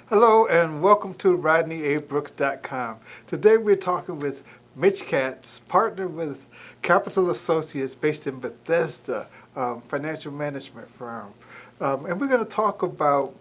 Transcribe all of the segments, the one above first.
Hello and welcome to RodneyABrooks.com. Today we're talking with Mitch Katz, partner with Capital Associates based in Bethesda, financial management firm. And we're going to talk about,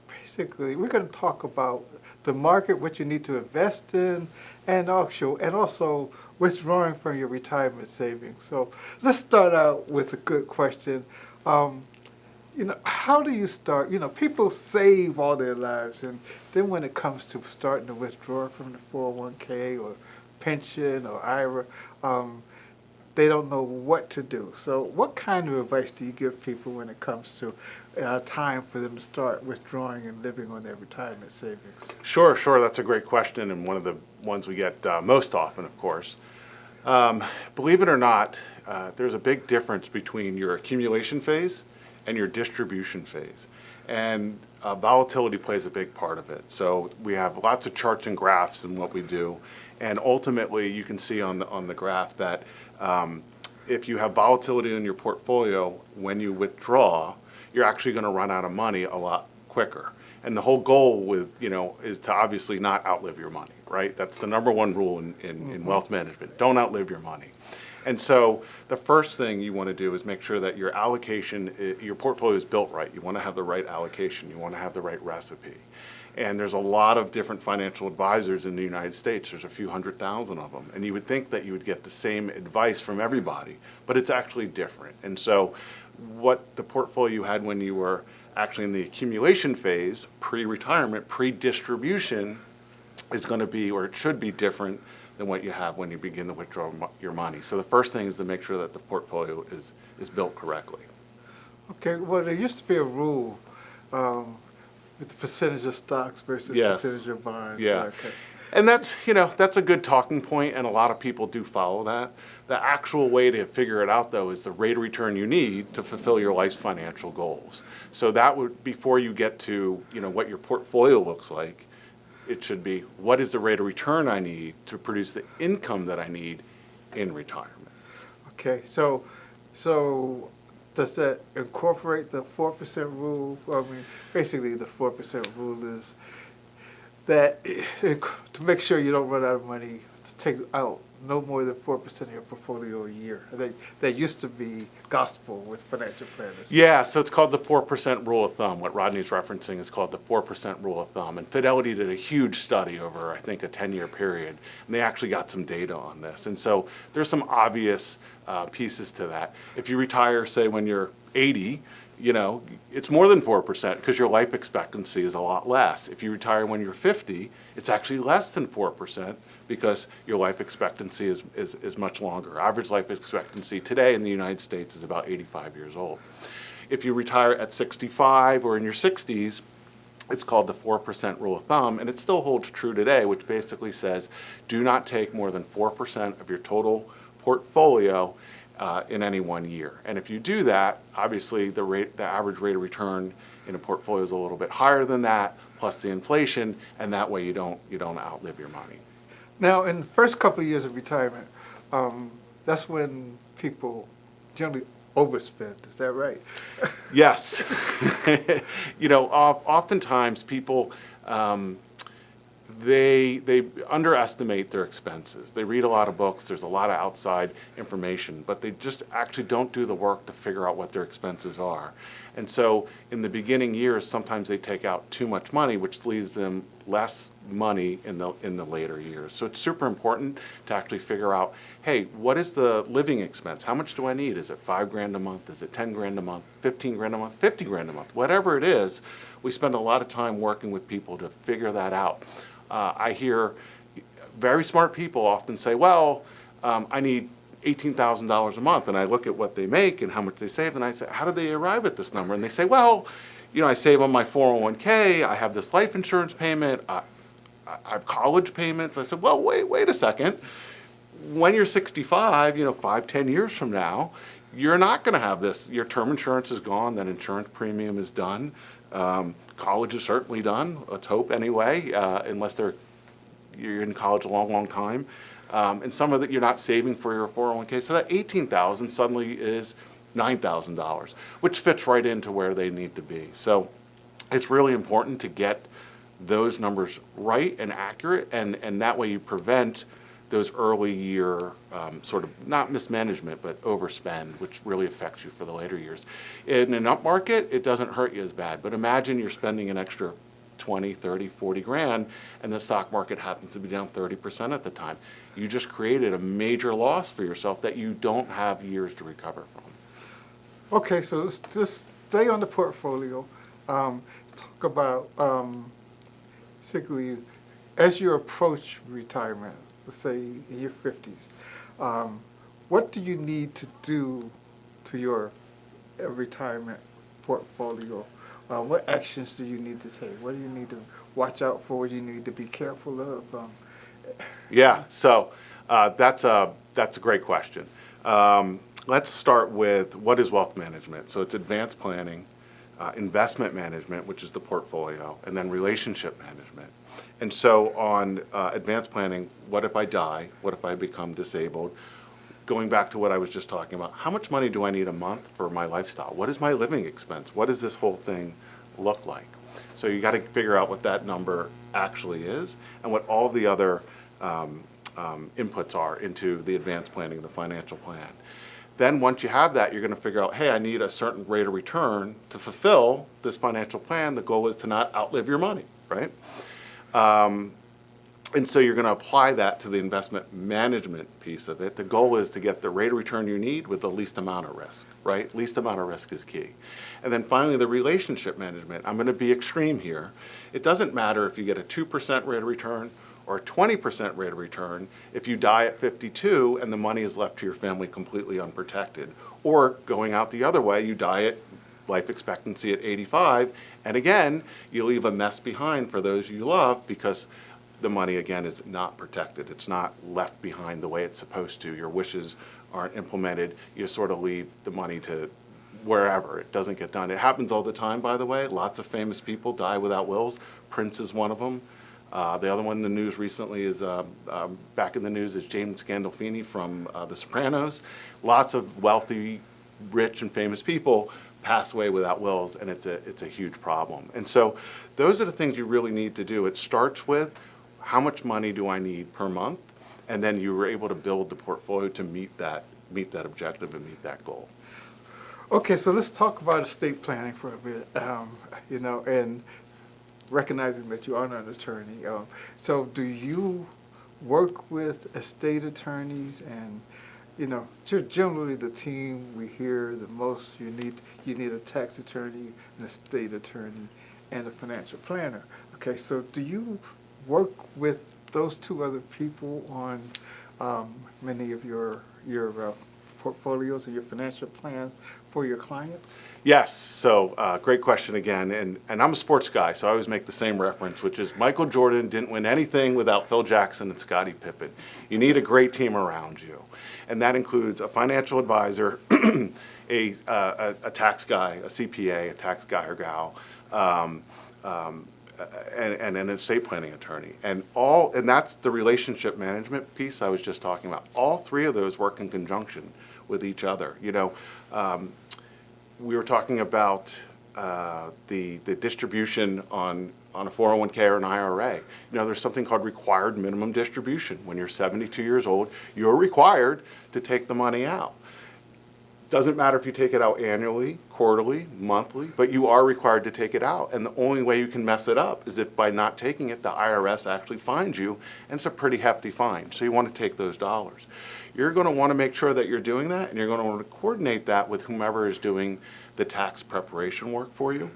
the market, what you need to invest in, and also withdrawing from your retirement savings. So let's start out with a good question. How do you start? People save all their lives, and then when it comes to starting to withdraw from the 401k or pension or IRA, they don't know what to do. So what kind of advice do you give people when it comes to time for them to start withdrawing and living on their retirement savings? Sure. That's a great question, and one of the ones we get most often, of course. Believe it or not, there's a big difference between your accumulation phase and your distribution phase. And volatility plays a big part of it. So we have lots of charts and graphs in what we do. And ultimately, you can see on the graph that if you have volatility in your portfolio, when you withdraw, you're actually going to run out of money a lot quicker. And the whole goal is to obviously not outlive your money, right? That's the number one rule in wealth management. Don't outlive your money. And so the first thing you want to do is make sure that your allocation, your portfolio is built right. You want to have the right allocation. You want to have the right recipe. And there's a lot of different financial advisors in the United States. There's a few 100,000 of them. And you would think that you would get the same advice from everybody, but it's actually different. And so what the portfolio you had when you were actually in the accumulation phase, pre-retirement, pre-distribution, is going to be, or it should be, different than what you have when you begin to withdraw your money. So the first thing is to make sure that the portfolio is built correctly. Okay, well, there used to be a rule with the percentage of stocks versus Yes. percentage of bonds. Yeah. Okay. And that's a good talking point, and a lot of people do follow that. The actual way to figure it out, though, is the rate of return you need to fulfill your life's financial goals. So that would, before you get to what your portfolio looks like, it should be, what is the rate of return I need to produce the income that I need in retirement? Okay, so does that incorporate the 4% rule? I mean, basically the 4% rule is that to make sure you don't run out of money, to take out no more than 4% of your portfolio a year. That used to be gospel with financial planners. Yeah, so it's called the 4% rule of thumb. What Rodney's referencing is called the 4% rule of thumb. And Fidelity did a huge study over, I think, a 10-year period, and they actually got some data on this. And so there's some obvious pieces to that. If you retire, say, when you're 80, it's more than 4% because your life expectancy is a lot less. If you retire when you're 50, it's actually less than 4% because your life expectancy is much longer. Average life expectancy today in the United States is about 85 years old. If you retire at 65 or in your 60s, it's called the 4% rule of thumb, and it still holds true today, which basically says do not take more than 4% of your total portfolio in any 1 year. And if you do that, obviously the average rate of return in a portfolio is a little bit higher than that, plus the inflation, and that way you don't outlive your money. Now, in the first couple of years of retirement, that's when people generally overspend. Is that right? Yes. Oftentimes people they underestimate their expenses. They read a lot of books, there's a lot of outside information, but they just actually don't do the work to figure out what their expenses are. And so in the beginning years, sometimes they take out too much money, which leaves them less money in the later years. So it's super important to actually figure out, hey, what is the living expense? How much do I need? Is it $5,000 a month? Is it $10,000 a month? $15,000 a month? $50,000 a month? Whatever it is, we spend a lot of time working with people to figure that out. I hear very smart people often say, well, I need $18,000 a month, and I look at what they make and how much they save, and I say, how do they arrive at this number? And they say, well, I save on my 401k, I have this life insurance payment, I have college payments. I said, well, wait a second. When you're 65, 5, 10 years from now, you're not going to have this. Your term insurance is gone, that insurance premium is done. College is certainly done, let's hope anyway, unless you're in college a long, long time. And some of it you're not saving for your 401k. So that $18,000 suddenly is $9,000, which fits right into where they need to be. So it's really important to get those numbers right and accurate, and that way you prevent those early year sort of not mismanagement but overspend, which really affects you for the later years. In an up market, it doesn't hurt you as bad, but imagine you're spending an extra 20, 30, 40 grand, and the stock market happens to be down 30% at the time. You just created a major loss for yourself that you don't have years to recover from. Okay, so let's just stay on the portfolio. Let's talk about basically as you approach retirement, let's say in your 50s, what do you need to do to your retirement portfolio? What actions do you need to take? What do you need to watch out for? What do you need to be careful of? Yeah, so that's a great question. Let's start with what is wealth management. So it's advanced planning, investment management, which is the portfolio, and then relationship management. And so on advanced planning, what if I die? What if I become disabled? Going back to what I was just talking about, how much money do I need a month for my lifestyle? What is my living expense? What does this whole thing look like? So you got to figure out what that number actually is and what all the other inputs are into the advanced planning, the financial plan. Then once you have that, you're going to figure out, hey, I need a certain rate of return to fulfill this financial plan. The goal is to not outlive your money, right? And so you're going to apply that to the investment management piece of it. The goal is to get the rate of return you need with the least amount of risk, right? Least amount of risk is key. And then finally, the relationship management. I'm going to be extreme here. It doesn't matter if you get a 2% rate of return or a 20% rate of return if you die at 52 and the money is left to your family completely unprotected. Or going out the other way, you die at life expectancy at 85, and again, you leave a mess behind for those you love because the money, again, is not protected. It's not left behind the way it's supposed to. Your wishes aren't implemented. You sort of leave the money to wherever. It doesn't get done. It happens all the time, by the way. Lots of famous people die without wills. Prince is one of them. The other one in the news recently is, back in the news, is James Gandolfini from The Sopranos. Lots of wealthy, rich, and famous people pass away without wills, and it's a huge problem. And so those are the things you really need to do. It starts with how much money do I need per month, and then you were able to build the portfolio to meet that objective and meet that goal. Okay, so let's talk about estate planning for a bit, and recognizing that you are an attorney. So do you work with estate attorneys and, generally the team we hear the most, you need a tax attorney, an estate attorney, and a financial planner. Okay, so do you work with those two other people on many of your portfolios and your financial plans for your clients? Yes, so great question again, and I'm a sports guy, so I always make the same reference, which is Michael Jordan didn't win anything without Phil Jackson and Scottie Pippen. You need a great team around you, and that includes a financial advisor, a tax guy, a CPA, a tax guy or gal, and an estate planning attorney, and that's the relationship management piece I was just talking about. All three of those work in conjunction with each other. We were talking about the distribution on a 401k or an IRA. There's something called required minimum distribution. When you're 72 years old, you're required to take the money out. Doesn't matter if you take it out annually, quarterly, monthly, but you are required to take it out. And the only way you can mess it up is if by not taking it, the IRS actually fines you, and it's a pretty hefty fine. So you want to take those dollars. You're going to want to make sure that you're doing that, and you're going to want to coordinate that with whomever is doing the tax preparation work for you.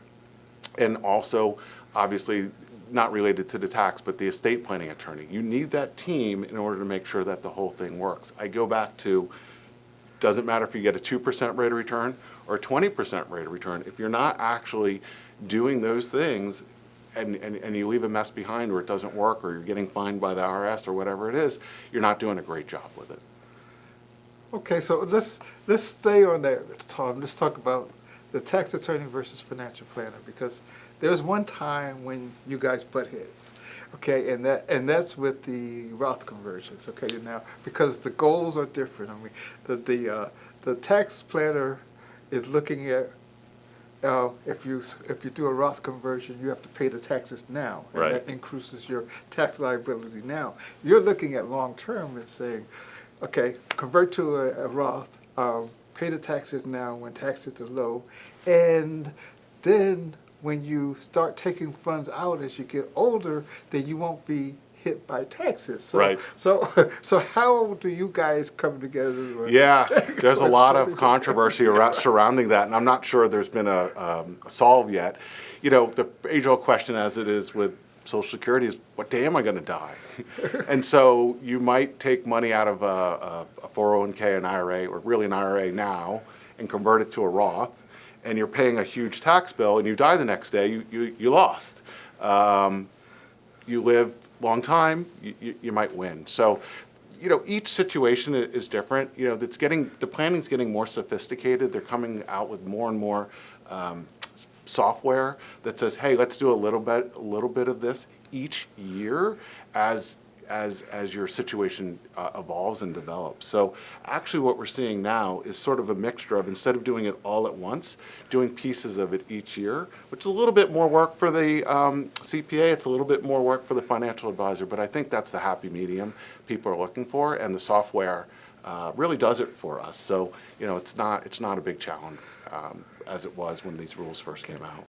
And also, obviously, not related to the tax, but the estate planning attorney. You need that team in order to make sure that the whole thing works. I go back to, doesn't matter if you get a 2% rate of return or a 20% rate of return. If you're not actually doing those things and you leave a mess behind or it doesn't work or you're getting fined by the IRS or whatever it is, you're not doing a great job with it. Okay, so let's stay on that, Tom. Let's talk about the tax attorney versus financial planner, because there's one time when you guys butt heads. Okay, and that's with the Roth conversions. Okay, now because the goals are different. I mean, the tax planner is looking at if you do a Roth conversion, you have to pay the taxes now, and Right. that increases your tax liability now. You're looking at long term and saying, okay, convert to a Roth, pay the taxes now when taxes are low, and then when you start taking funds out as you get older, then you won't be hit by taxes. So, Right. So how do you guys come together? Yeah, there's a lot of controversy surrounding that, and I'm not sure there's been a solve yet. You know, the age-old question, as it is with Social Security, is what day am I going to die? And so you might take money out of a 401k, an IRA, or really an IRA now, and convert it to a Roth, and you're paying a huge tax bill, and you die the next day, you lost. You live long time, you might win. So, you know, each situation is different. You know, the planning's getting more sophisticated. They're coming out with more and more software that says, hey, let's do a little bit of this each year as your situation evolves and develops. So actually what we're seeing now is sort of a mixture of, instead of doing it all at once, doing pieces of it each year, which is a little bit more work for the CPA, it's a little bit more work for the financial advisor, but I think that's the happy medium people are looking for, and the software really does it for us. So, you know, it's not a big challenge as it was when these rules first came out.